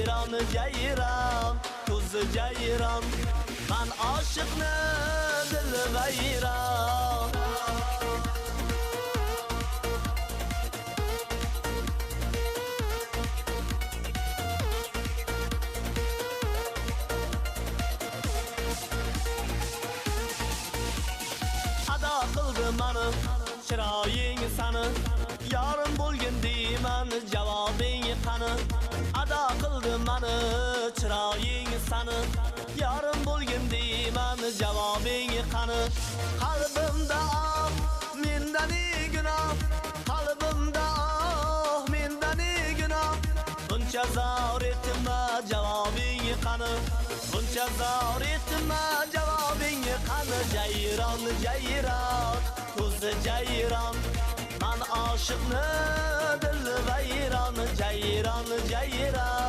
Cayran, ko'zi cayran, man oshiqni dil vayron. Ado qildi mani chiroying sani, yorim bo'lgin deyman javobing qani. Ado qildi mani chiroying sani, yorim bo'lgin deyman javobing qani. Qalbimda mendan gunoh, qalbimda mendan gunoh. Buncha zor etma javobing qani, buncha zor etma javobing qani. Cayron cayron, ko'zi cayron, man oshiqni dil vayron. Cayron cayron.